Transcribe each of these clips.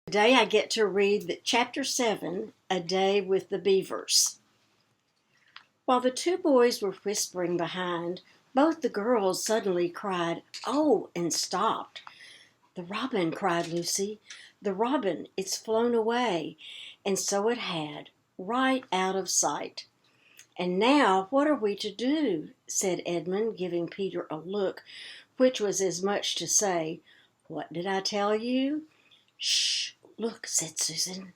Today I get to read Chapter 7, A Day with the Beavers. While the two boys were whispering behind, both the girls suddenly cried, "Oh," and stopped. "The robin," cried Lucy. "The robin, it's flown away." And so it had, right out of sight. "And now what are we to do?" said Edmund, giving Peter a look which was as much to say, "What did I tell you?" "Shh! Look," said Susan.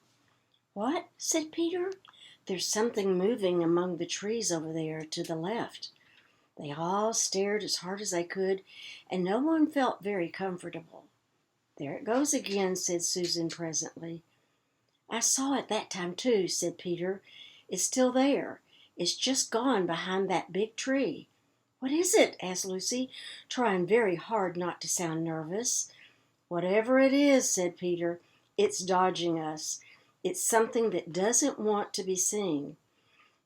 "What?" said Peter. "There's something moving among the trees over there to the left." They all stared as hard as they could, and no one felt very comfortable. "There it goes again," said Susan presently. "I saw it that time too," said Peter. "It's still there. It's just gone behind that big tree." "What is it?" asked Lucy, trying very hard not to sound nervous. "Whatever it is," said Peter, "it's dodging us. It's something that doesn't want to be seen."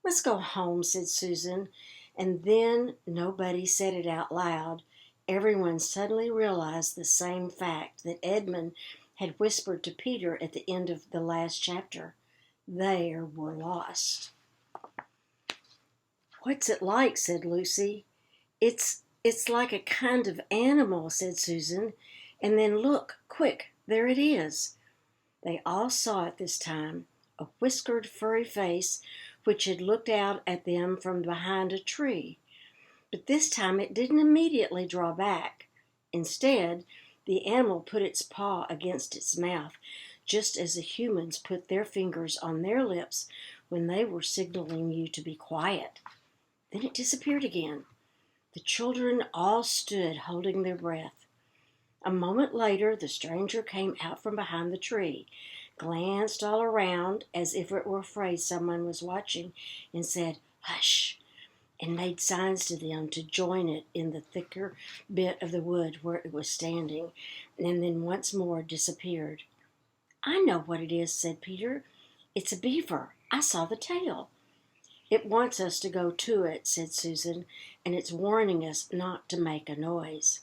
"Let's go home," said Susan. And then nobody said it out loud. Everyone suddenly realized the same fact that Edmund had whispered to Peter at the end of the last chapter. They were lost. "What's it like?" said Lucy. It's like a kind of animal," said Susan. "And then look, quick, there it is." They all saw it this time, a whiskered, furry face which had looked out at them from behind a tree. But this time it didn't immediately draw back. Instead, the animal put its paw against its mouth, just as the humans put their fingers on their lips when they were signaling you to be quiet. Then it disappeared again. The children all stood holding their breath. A moment later, the stranger came out from behind the tree, glanced all around as if it were afraid someone was watching, and said, "Hush," and made signs to them to join it in the thicker bit of the wood where it was standing, and then once more disappeared. "I know what it is," said Peter. "It's a beaver. I saw the tail." "It wants us to go to it," said Susan, "and it's warning us not to make a noise."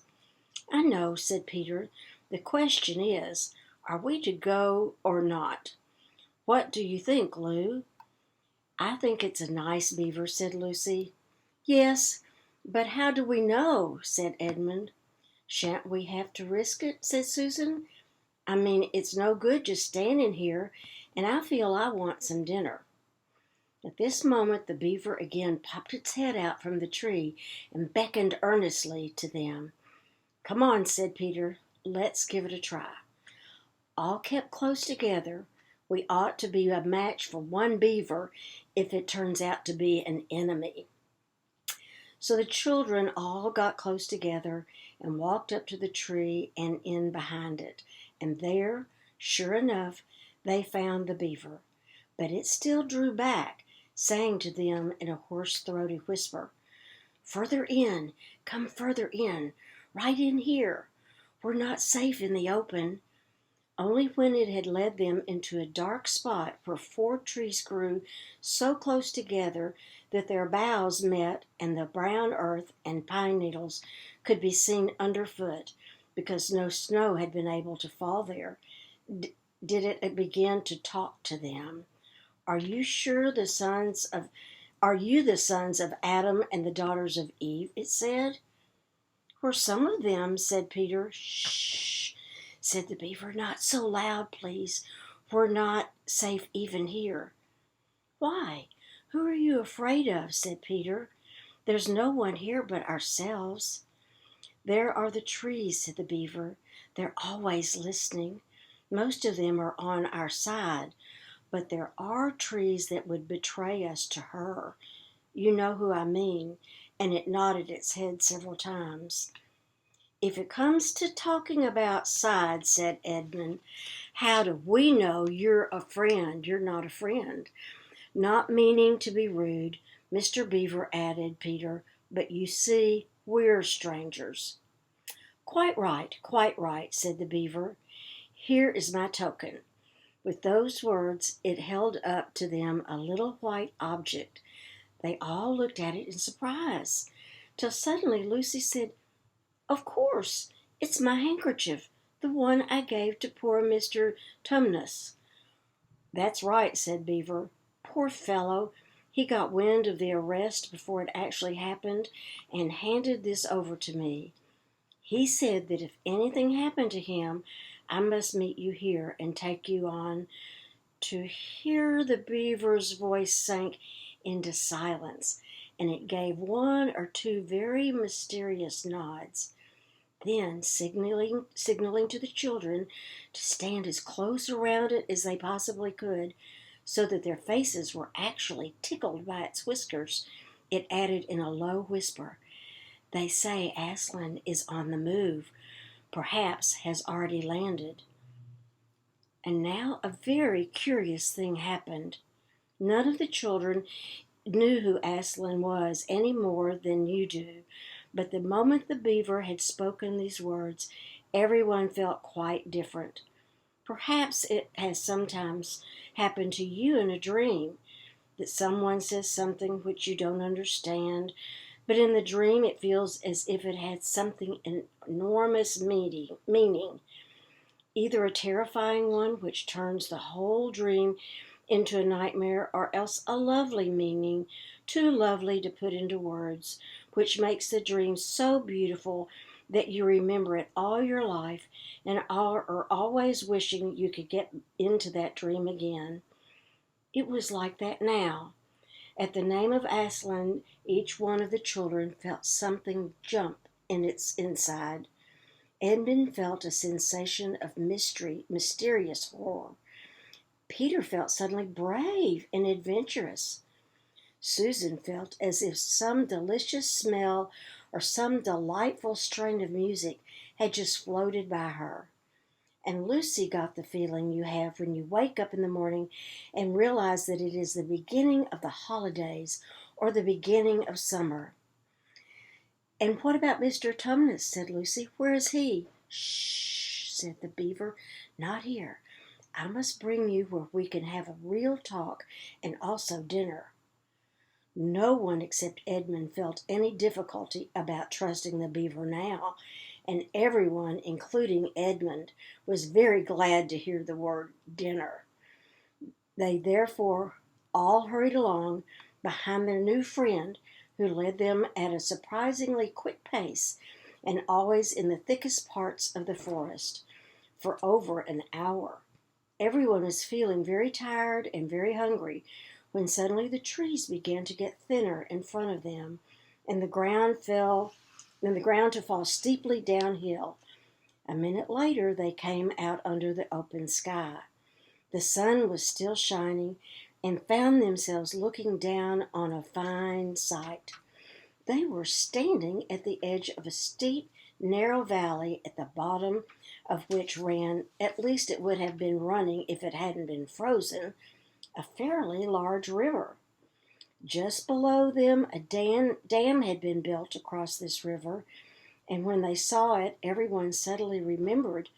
"I know," said Peter. "The question is, are we to go or not? What do you think, Lou?" "I think it's a nice beaver," said Lucy. "Yes, but how do we know?" said Edmund. "Shan't we have to risk it?" said Susan. "I mean, it's no good just standing here, and I feel I want some dinner." At this moment the beaver again popped its head out from the tree and beckoned earnestly to them. "Come on," said Peter. "Let's give it a try." All kept close together. We ought to be a match for one beaver if it turns out to be an enemy. So the children all got close together and walked up to the tree and in behind it. And there, sure enough, they found the beaver. But it still drew back, saying to them in a hoarse, throaty whisper, "Further in, come further in, right in here. We're not safe in the open." Only when it had led them into a dark spot where 4 trees grew so close together that their boughs met and the brown earth and pine needles could be seen underfoot because no snow had been able to fall there, did it begin to talk to them. Are you the sons of Adam and the daughters of Eve?" it said. "We're some of them," said Peter. "Shh," said the beaver. "Not so loud, please. We're not safe even here." "Why? Who are you afraid of?" said Peter. "There's no one here but ourselves." "There are the trees," said the beaver. "They're always listening. Most of them are on our side, but there are trees that would betray us to her. You know who I mean," and it nodded its head several times. "If it comes to talking about sides," said Edmund, "how do we know you're not a friend?" "Not meaning to be rude," Mr. Beaver added, Peter, "but you see, we're strangers." Quite right," said the beaver. "Here is my token." With those words, it held up to them a little white object. They all looked at it in surprise, till suddenly Lucy said, "Of course, it's my handkerchief. "The one I gave to poor Mr. Tumnus." "That's right," said Beaver. "Poor fellow! He got wind of the arrest before it actually happened and handed this over to me. He said that if anything happened to him, I must meet you here and take you on." To hear the beaver's voice sank into silence, and it gave one or two very mysterious nods. Then, signaling to the children to stand as close around it as they possibly could, so that their faces were actually tickled by its whiskers, it added in a low whisper, "They say Aslan is on the move, perhaps has already landed." And now a very curious thing happened. None of the children knew who Aslan was any more than you do, but the moment the beaver had spoken these words, everyone felt quite different. Perhaps it has sometimes happened to you in a dream, that someone says something which you don't understand, but in the dream it feels as if it had something enormous meaning, either a terrifying one which turns the whole dream into a nightmare, or else a lovely meaning, too lovely to put into words, which makes the dream so beautiful that you remember it all your life and are always wishing you could get into that dream again. It was like that now. At the name of Aslan, each one of the children felt something jump in its inside. Edmund felt a sensation of mystery, mysterious horror. Peter felt suddenly brave and adventurous. Susan felt as if some delicious smell or some delightful strain of music had just floated by her. And Lucy got the feeling you have when you wake up in the morning and realize that it is the beginning of the holidays or the beginning of summer. "And what about Mr. Tumnus?" said Lucy. "Where is he?" "Shh," said the beaver. "Not here. I must bring you where we can have a real talk and also dinner." No one except Edmund felt any difficulty about trusting the beaver now, and everyone, including Edmund, was very glad to hear the word dinner. They therefore all hurried along behind their new friend, who led them at a surprisingly quick pace and always in the thickest parts of the forest, for over an hour. Everyone was feeling very tired and very hungry when suddenly the trees began to get thinner in front of them, and the ground to fall steeply downhill. A minute later they came out under the open sky. The sun was still shining, and found themselves looking down on a fine sight. They were standing at the edge of a steep, narrow valley, at the bottom of which ran, at least it would have been running if it hadn't been frozen, a fairly large river. Just below them a dam had been built across this river, and when they saw it, everyone suddenly remembered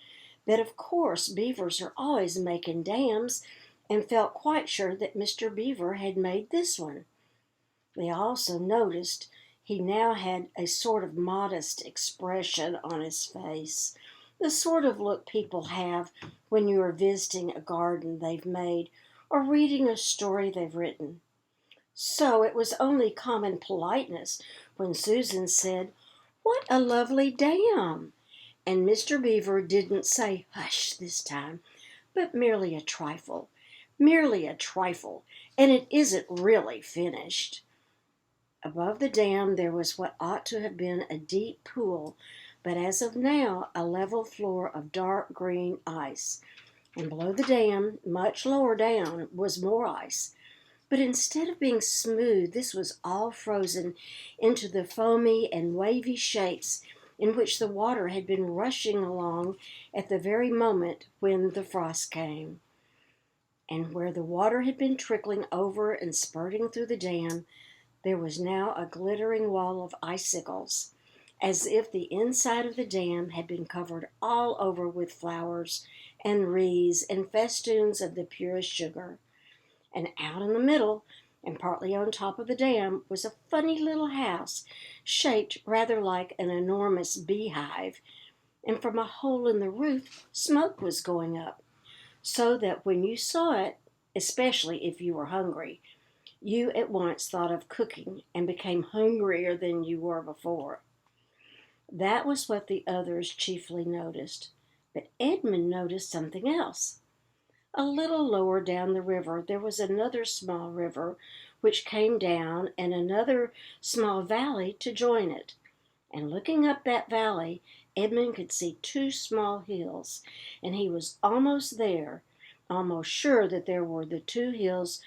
that of course beavers are always making dams, and felt quite sure that Mr. Beaver had made this one. They also noticed he now had a sort of modest expression on his face, the sort of look people have when you are visiting a garden they've made or reading a story they've written. So it was only common politeness when Susan said, "What a lovely dam!" And Mr. Beaver didn't say hush this time, but merely a trifle, and it isn't really finished. Above the dam there was what ought to have been a deep pool, but as of now a level floor of dark green ice. And below the dam, much lower down, was more ice. But instead of being smooth, this was all frozen into the foamy and wavy shapes in which the water had been rushing along at the very moment when the frost came. And where the water had been trickling over and spurting through the dam, there was now a glittering wall of icicles, as if the inside of the dam had been covered all over with flowers and wreaths and festoons of the purest sugar. And out in the middle, and partly on top of the dam, was a funny little house, shaped rather like an enormous beehive. and from a hole in the roof, smoke was going up, so that when you saw it, especially if you were hungry, you at once thought of cooking and became hungrier than you were before. That was what the others chiefly noticed. But Edmund noticed something else. A little lower down the river, there was another small river which came down and another small valley to join it. And looking up that valley, Edmund could see two small hills, and he was almost there, almost sure that there were the two hills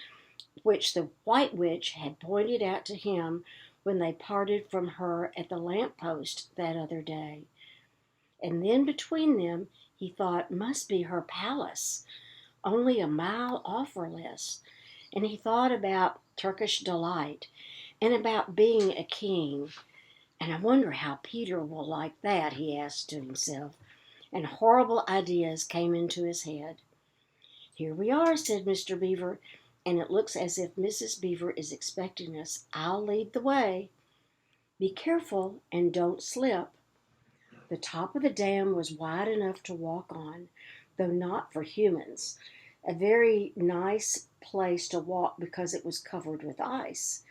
which the White Witch had pointed out to him when they parted from her at the lamp post that other day. And then between them, he thought, must be her palace, only a mile off or less. And he thought about Turkish delight and about being a king. And I wonder how Peter will like that, he asked to himself. And horrible ideas came into his head. Here we are, said Mr. Beaver, and it looks as if Mrs. Beaver is expecting us. I'll lead the way. Be careful and don't slip. The top of the dam was wide enough to walk on, though not for humans. A very nice place to walk because it was covered with ice.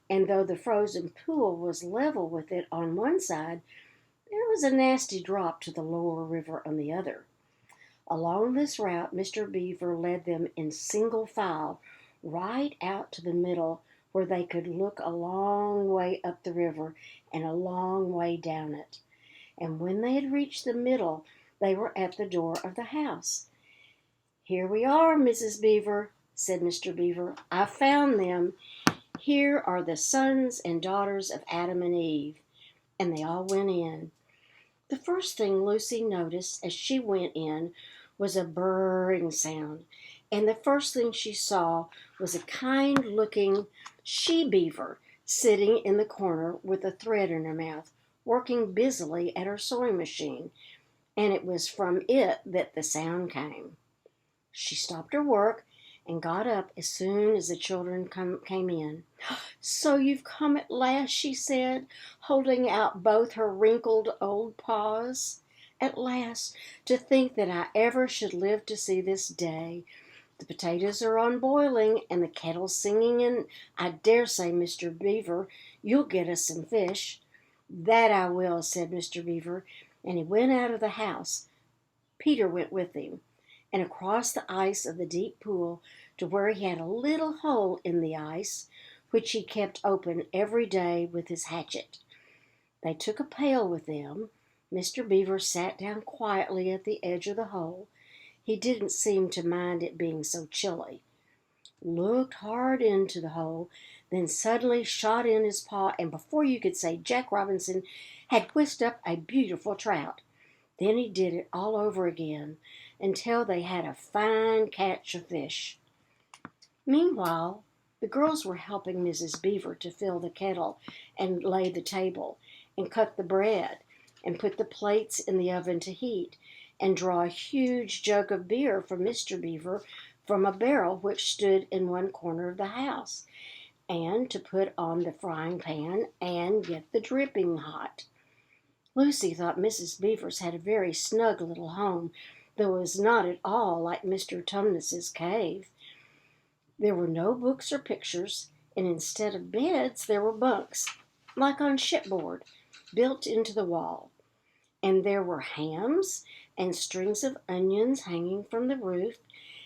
And though the frozen pool was level with it on one side, there was a nasty drop to the lower river on the other. Along this route, Mr. Beaver led them in single file right out to the middle where they could look a long way up the river and a long way down it. And when they had reached the middle, they were at the door of the house. Here we are, Mrs. Beaver, said Mr. Beaver. I found them. Here are the sons and daughters of Adam and Eve. And they all went in. The first thing Lucy noticed as she went in was a burring sound, and the first thing she saw was a kind-looking she-beaver sitting in the corner with a thread in her mouth, working busily at her sewing machine, and it was from it that the sound came. She stopped her work and got up as soon as the children came in. So you've come at last, she said, holding out both her wrinkled old paws. At last, to think that I ever should live to see this day. The potatoes are on boiling and the kettle's singing, and I dare say, Mr. Beaver, you'll get us some fish. That I will, said Mr. Beaver, and he went out of the house. Peter went with him, and across the ice of the deep pool to where he had a little hole in the ice, which he kept open every day with his hatchet. They took a pail with them. Mr. Beaver sat down quietly at the edge of the hole. He didn't seem to mind it being so chilly. Looked hard into the hole, then suddenly shot in his paw, and before you could say Jack Robinson had whisked up a beautiful trout. Then he did it all over again until they had a fine catch of fish. Meanwhile, the girls were helping Mrs. Beaver to fill the kettle and lay the table and cut the bread and put the plates in the oven to heat and draw a huge jug of beer for Mr. Beaver from a barrel which stood in one corner of the house, and to put on the frying pan and get the dripping hot. Lucy thought Mrs. Beaver's had a very snug little home, though it was not at all like Mr. Tumnus's cave. There were no books or pictures, and instead of beds there were bunks, like on shipboard, built into the wall. And there were hams and strings of onions hanging from the roof,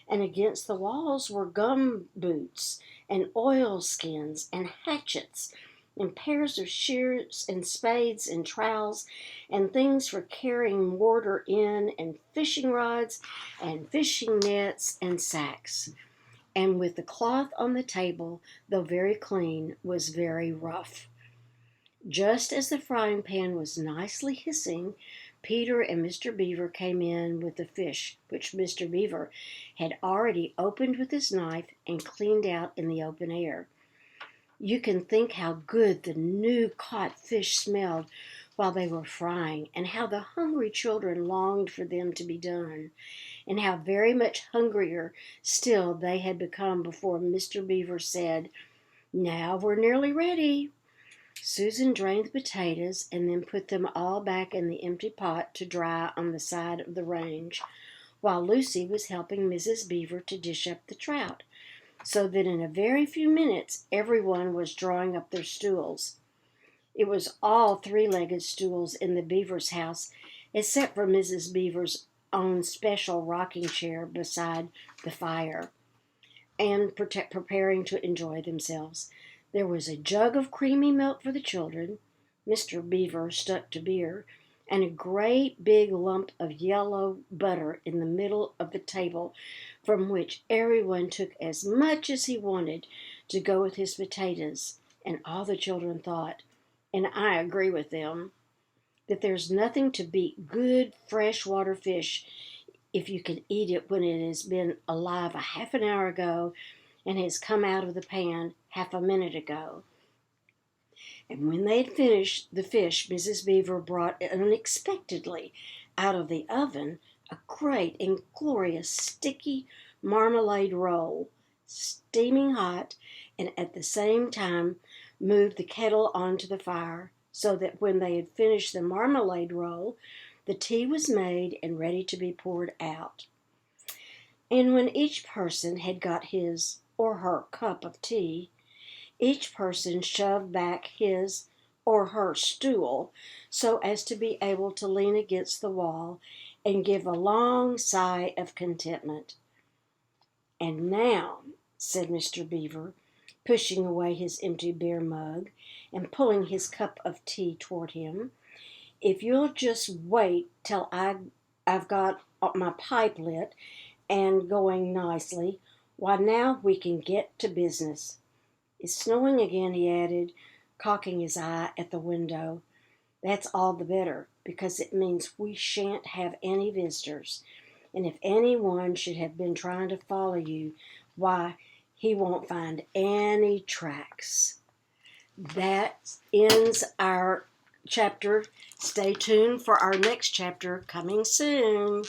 and against the walls were gum boots and oilskins and hatchets and pairs of shears and spades and trowels and things for carrying mortar in and fishing rods and fishing nets and sacks. And with the cloth on the table, though very clean, was very rough. Just as the frying pan was nicely hissing, Peter and Mr. Beaver came in with the fish, which Mr. Beaver had already opened with his knife and cleaned out in the open air. You can think how good the new caught fish smelled while they were frying, and how the hungry children longed for them to be done, and how very much hungrier still they had become before Mr. Beaver said, "Now we're nearly ready." Susan drained the potatoes and then put them all back in the empty pot to dry on the side of the range, while Lucy was helping Mrs. Beaver to dish up the trout, so that in a very few minutes everyone was drawing up their stools. It was all three-legged stools in the Beavers' house, except for Mrs. Beaver's own special rocking chair beside the fire, and preparing to enjoy themselves. There was a jug of creamy milk for the children. Mr. Beaver stuck to beer, and a great big lump of yellow butter in the middle of the table, from which everyone took as much as he wanted to go with his potatoes. And all the children thought, and I agree with them, that there's nothing to beat good freshwater fish if you can eat it when it has been alive a half an hour ago and has come out of the pan half a minute ago. And when they had finished the fish, Mrs. Beaver brought unexpectedly out of the oven a great and glorious sticky marmalade roll, steaming hot, and at the same time moved the kettle onto the fire, so that when they had finished the marmalade roll, the tea was made and ready to be poured out. And when each person had got his or her cup of tea, each person shoved back his or her stool so as to be able to lean against the wall and give a long sigh of contentment. "And now," said Mr. Beaver, pushing away his empty beer mug and pulling his cup of tea toward him, "if you'll just wait till I've got my pipe lit and going nicely, why now we can get to business. It's snowing again," he added, cocking his eye at the window. "That's all the better, because it means we shan't have any visitors. And if anyone should have been trying to follow you, why, he won't find any tracks." That ends our chapter. Stay tuned for our next chapter coming soon.